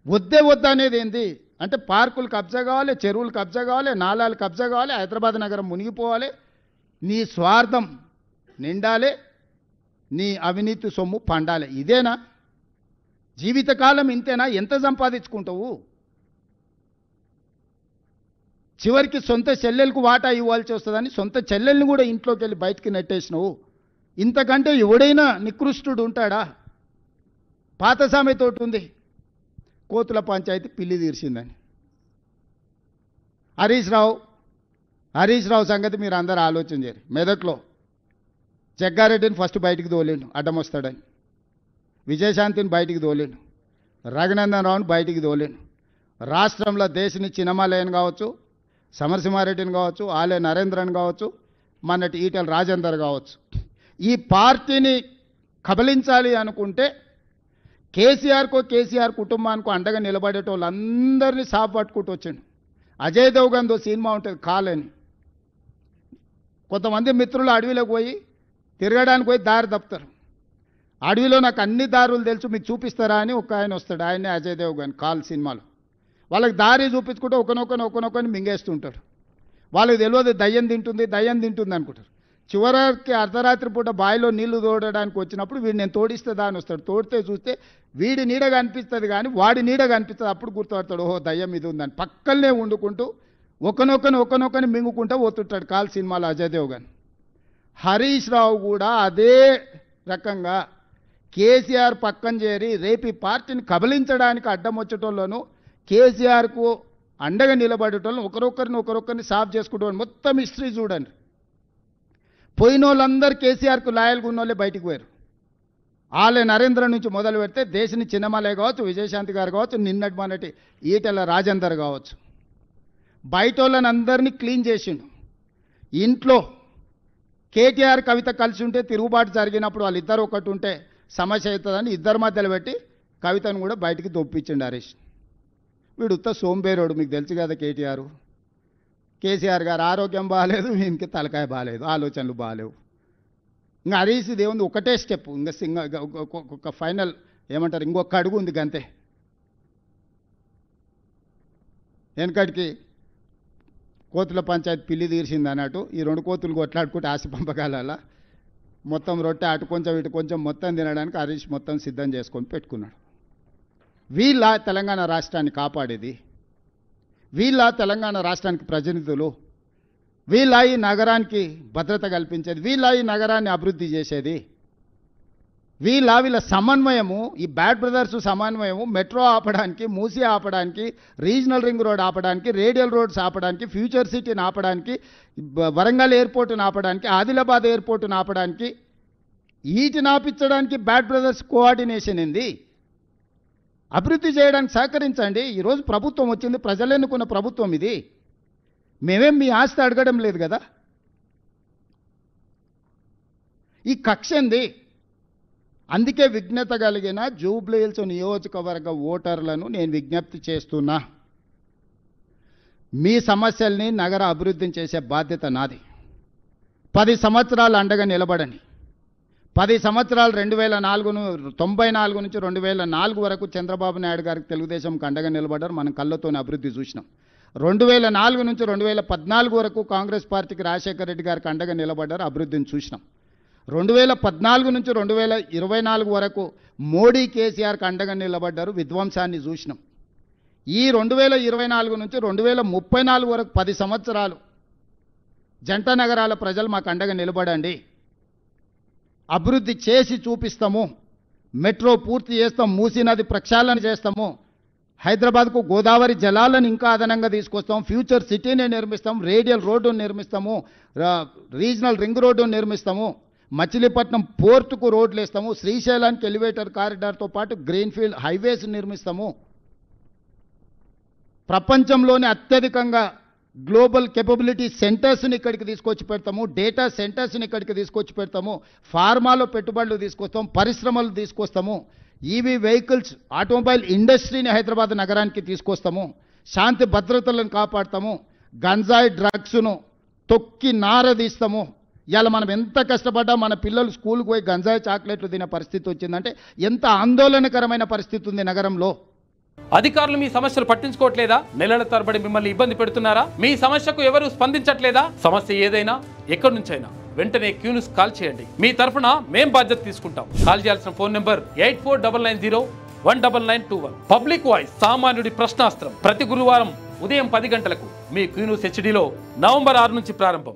వద్దే వద్ద అనేది ఏంది అంటే పార్కులు కబ్జా కావాలి, చెరువులు కబ్జా కావాలి, నాలాలు కబ్జా కావాలి, హైదరాబాద్ నగరం మునిగిపోవాలి, నీ స్వార్థం నిండాలి, నీ అవినీతి సొమ్ము పండాలి. ఇదేనా జీవితకాలం? ఇంతేనా? ఎంత సంపాదించుకుంటావు? చివరికి సొంత చెల్లెలకు వాటా ఇవ్వాల్సి వస్తుందని సొంత చెల్లెల్ని కూడా ఇంట్లోకి వెళ్ళి బయటికి నెట్టేసినావు. ఇంతకంటే ఎవడైనా నికృష్టుడు ఉంటాడా? పాత సామెతోటి ఉంది, కోతుల పంచాయతీ పిల్లి తీర్చిందని. హరీష్ రావు సంగతి మీరు అందరూ ఆలోచన చేయరు. మెదక్లో జగ్గారెడ్డిని ఫస్ట్ బయటికి తోలేండు అడ్డం వస్తాడని, విజయశాంతిని బయటికి తోలేండు, రఘునందన్ రావుని బయటికి తోలేండు. రాష్ట్రంలో దేశని చిన్నమాలయని కావచ్చు, సమరసింహారెడ్డిని కావచ్చు, ఆలయ నరేంద్రని కావచ్చు, మొన్నటి ఈటెల రాజేందర్ కావచ్చు, ఈ పార్టీని కబలించాలి అనుకుంటే కేసీఆర్ కుటుంబానికి అండగా నిలబడేటోళ్ళందరినీ సాపు పట్టుకుంటూ వచ్చాడు. అజయ్ దేవగన్తో సినిమా ఉంటుంది కాలని, కొంతమంది మిత్రులు అడవిలోకి పోయి తిరగడానికి పోయి దారి తప్పుతారు. అడవిలో నాకు అన్ని దారులు తెలుసు మీకు చూపిస్తారా అని ఒక ఆయన వస్తాడు, ఆయనే అజయ్ దేవగన్ కాల్ సినిమాలో. వాళ్ళకి దారి చూపించుకుంటూ ఒకనొకని మింగేస్తుంటాడు. వాళ్ళకి తెలియదు దయ్యం తింటుంది అనుకుంటారు. చివరికి అర్ధరాత్రి పూట బావిలో నీళ్లు తోడడానికి వచ్చినప్పుడు వీడు నేను తోడిస్తే దాని వస్తాడు. తోడితే చూస్తే వీడి నీడగా అనిపిస్తుంది కానీ వాడి నీడగా అనిపిస్తుంది. అప్పుడు గుర్తుపడతాడు, ఓహో దయ్యం ఇది ఉందని. పక్కనే వండుకుంటూ ఒకనొకని మింగుకుంటూ పోతుంటాడు కాల్ సినిమాలో అజయ్ దేవగన్. హరీష్ రావు కూడా అదే రకంగా కేసీఆర్ పక్కన చేరి రేపు ఈ పార్టీని కబలించడానికి అడ్డం వచ్చేటోళ్ళను, కేసీఆర్కు అండగా నిలబడేటోళ్ళను ఒకరొకరిని సాఫ్ చేసుకుంటాను. మొత్తం హిస్టరీ చూడండి. పోయిన వాళ్ళందరూ కేసీఆర్కు లాయల్గా ఉన్న వాళ్ళే బయటికి పోయారు. ఆలయ నరేంద్ర నుంచి మొదలు పెడితే దేశని చిన్నమలయ్య కావచ్చు, విజయశాంతి గారు కావచ్చు, నిన్నటి మొన్నటి ఈటెల రాజేందర్ కావచ్చు, బయట వాళ్ళని అందరినీ క్లీన్ చేసిండు. ఇంట్లో కేటీఆర్ కవిత కలిసి ఉంటే తిరుగుబాటు జరిగినప్పుడు వాళ్ళిద్దరు ఒకటి ఉంటే సమస్య అవుతుందని ఇద్దరి మధ్యలో పెట్టి కవితను కూడా బయటికి దొప్పించిండు హరీష్. వీడు ఉత్త సోంబేరోడు, మీకు తెలుసు కదా. కేసీఆర్ గారు ఆరోగ్యం బాగాలేదు, వీనికి తలకాయ బాగాలేదు, ఆలోచనలు బాగాలేవు. ఇంకా హరీష్ దేవుంది ఒకటే స్టెప్, ఇంకా ఒక ఫైనల్ ఏమంటారు, ఇంకొక అడుగు ఉంది గంతే. వెనకటికి కోతుల పంచాయతీ పిల్లి తీర్చింది అన్నట్టు ఈ రెండు కోతులు కొట్లాడుకుంటే ఆశ పంపకాల మొత్తం రొట్టె అటు కొంచెం ఇటు కొంచెం మొత్తం తినడానికి హరీష్ మొత్తం సిద్ధం చేసుకొని పెట్టుకున్నాడు. వీళ్ళ తెలంగాణ రాష్ట్రాన్ని కాపాడేది, వీళ్ళ తెలంగాణ రాష్ట్రానికి ప్రతినిధులు, వీళ్ళ ఈ నగరానికి భద్రత కల్పించేది, వీళ్ళ ఈ నగరాన్ని అభివృద్ధి చేసేది, వీళ్ళ సమన్వయము, ఈ బ్యాడ్ బ్రదర్స్ సమన్వయము మెట్రో ఆపడానికి, మూసీ ఆపడానికి, రీజనల్ రింగ్ రోడ్ ఆపడానికి, రేడియల్ రోడ్స్ ఆపడానికి, ఫ్యూచర్ సిటీని ఆపడానికి, వరంగల్ ఎయిర్పోర్టును ఆపడానికి, ఆదిలాబాద్ ఎయిర్పోర్టును ఆపడానికి, వీటిని ఆపించడానికి బ్యాడ్ బ్రదర్స్ కోఆర్డినేషన్ ఏంది? అభివృద్ధి చేయడానికి సహకరించండి. ఈరోజు ప్రభుత్వం వచ్చింది, ప్రజలు ఎన్నుకున్న ప్రభుత్వం ఇది. మేమేం మీ ఆస్తి అడగడం లేదు కదా. ఈ కక్ష ఏంది? అందుకే విజ్ఞత కలిగిన జూబ్లీహిల్స్ నియోజకవర్గ ఓటర్లను నేను విజ్ఞప్తి చేస్తున్నా, మీ సమస్యల్ని నగర అభివృద్ధిని చేసే బాధ్యత నాది. 10 సంవత్సరాలు అండగా నిలబడండి. 10 సంవత్సరాలు 1994 నుంచి 2004 వరకు చంద్రబాబు నాయుడు గారికి తెలుగుదేశంకి అండగా నిలబడ్డారు. మనం కళ్ళతోనే అభివృద్ధి చూసినాం. 2004 నుంచి 2014 వరకు కాంగ్రెస్ పార్టీకి రాజశేఖర రెడ్డి గారికి అండగా నిలబడ్డారు, అభివృద్ధిని చూసినాం. 2014 నుంచి 2024 వరకు మోడీ కేసీఆర్కి అండగా నిలబడ్డారు, విధ్వంసాన్ని చూసినాం. ఈ 2024 నుంచి 2034 వరకు 10 సంవత్సరాలు జంట నగరాల ప్రజలు మాకు అండగా నిలబడండి, అభివృద్ధి చేసి చూపిస్తాము, మెట్రో పూర్తి చేస్తాం, మూసీ నది ప్రక్షాళన చేస్తాము, హైదరాబాద్కు గోదావరి జలాలను ఇంకా అదనంగా తీసుకొస్తాం, ఫ్యూచర్ సిటీని నిర్మిస్తాం, రేడియల్ రోడ్డును నిర్మిస్తాము, రీజనల్ రింగ్ రోడ్డును నిర్మిస్తాము, మచిలీపట్నం పోర్టుకు రోడ్లు వేస్తాము, శ్రీశైలానికి ఎలివేటర్ కారిడార్తో పాటు గ్రీన్ఫీల్డ్ హైవేస్ నిర్మిస్తాము, ప్రపంచంలోనే అత్యధికంగా గ్లోబల్ కేపబిలిటీ సెంటర్స్ని ఇక్కడికి తీసుకొచ్చి పెడతాము, డేటా సెంటర్స్ని ఇక్కడికి తీసుకొచ్చి పెడతాము, ఫార్మాలో పెట్టుబడులు తీసుకొస్తాం, పరిశ్రమలు తీసుకొస్తాము, ఈవీ వెహికల్స్ ఆటోమొబైల్ ఇండస్ట్రీని హైదరాబాద్ నగరానికి తీసుకొస్తాము, శాంతి భద్రతలను కాపాడతాము, గంజాయి డ్రగ్స్ను తొక్కి నారదీస్తాము. ఇవాళ మనం ఎంత కష్టపడ్డా మన పిల్లలు స్కూల్కి పోయి గంజాయి చాక్లెట్లు తినే పరిస్థితి వచ్చిందంటే ఎంత ఆందోళనకరమైన పరిస్థితి ఉంది నగరంలో. అధికారులు మీ సమస్యలు పట్టించుకోవట్లేదా? నెలల తరబడి మిమ్మల్ని ఇబ్బంది పెడుతున్నారా? మీ సమస్యకు ఎవరు స్పందించట్లేదా? సమస్య ఏదైనా ఎక్కడి నుంచైనా వెంటనే క్యూన్యూస్ కాల్ చేయండి. మీ తరఫున మేం బాధ్యత తీసుకుంటాం. కాల్ చేయాల్సిన ఫోన్ నెంబర్ 8499019921. పబ్లిక్ వాయిస్, సామాన్యుడి ప్రశ్నాస్త్రం. ప్రతి గురువారం ఉదయం 10 గంటలకు మీ క్యూన్యూస్ హెచ్డీలో నవంబర్ 6 నుంచి ప్రారంభం.